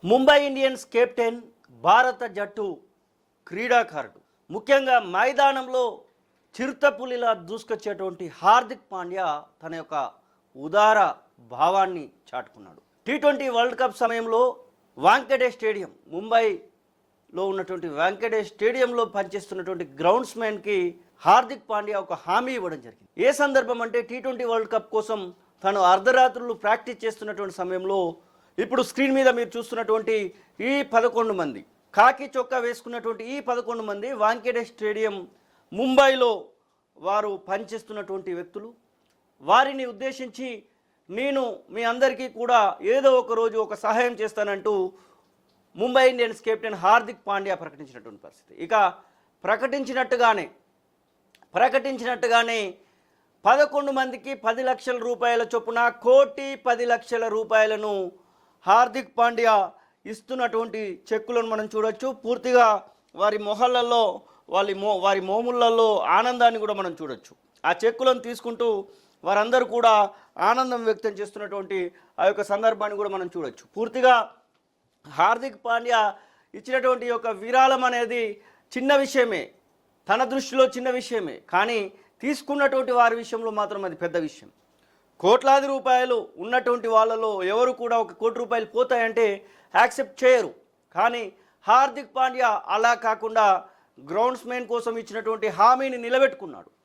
Mumbai Indians captain, భారత జట్టు క్రీడాకారుడు, ముఖ్యంగా మైదానంలో చిరుతపులిలా దూసుకొచ్చేటువంటి హార్దిక్ పాండ్యా తన యొక్క ఉదార భావాన్ని చాటుకున్నాడు. టీ20 వరల్డ్ కప్ సమయంలో వాంకెడే స్టేడియం, ముంబైలో ఉన్నటువంటి వాంకెడే స్టేడియంలో పనిచేస్తున్నటువంటి గ్రౌండ్స్మెన్కి హార్దిక్ పాండ్యా ఒక హామీ ఇవ్వడం జరిగింది. ఏ సందర్భం అంటే టీ20 వరల్డ్ కప్ కోసం తను అర్ధరాత్రులు ప్రాక్టీస్ చేస్తున్నటువంటి సమయంలో ఇప్పుడు స్క్రీన్ మీద మీరు చూస్తున్నటువంటి ఈ 11 మంది కాకి చొక్కా వేసుకున్నటువంటి ఈ 11 మంది వాంకెడే స్టేడియం ముంబైలో వారు పనిచేస్తున్నటువంటి వ్యక్తులు. వారిని ఉద్దేశించి నేను మీ అందరికీ కూడా ఏదో ఒక రోజు ఒక సహాయం చేస్తానంటూ ముంబై ఇండియన్స్ కెప్టెన్ హార్దిక్ పాండ్యా ప్రకటించినటువంటి పరిస్థితి. ఇక ప్రకటించినట్టుగానే 11 మందికి 10 లక్షల రూపాయల చొప్పున ₹1,10,00,000 హార్దిక్ పాండ్యా ఇస్తున్నటువంటి చెక్కులను మనం చూడొచ్చు. పూర్తిగా వారి మొహళ్ళల్లో వారి మోములలో ఆనందాన్ని కూడా మనం చూడొచ్చు. ఆ చెక్కులను తీసుకుంటూ వారందరూ కూడా ఆనందం వ్యక్తం చేస్తున్నటువంటి ఆ యొక్క సందర్భాన్ని కూడా మనం చూడొచ్చు. పూర్తిగా హార్దిక్ పాండ్యా ఇచ్చినటువంటి యొక్క విరాళం అనేది చిన్న విషయమే, తన దృష్టిలో చిన్న విషయమే, కానీ తీసుకున్నటువంటి వారి విషయంలో మాత్రం అది పెద్ద విషయం. కోట్లాది రూపాయలు ఉన్నటువంటి వాళ్ళలో ఎవరు కూడా ఒక ₹1,00,00,000 పోతాయంటే యాక్సెప్ట్ చేయరు. కానీ హార్దిక్ పాండ్యా అలా కాకుండా గ్రౌండ్స్మెన్ కోసం ఇచ్చినటువంటి హామీని నిలబెట్టుకున్నాడు.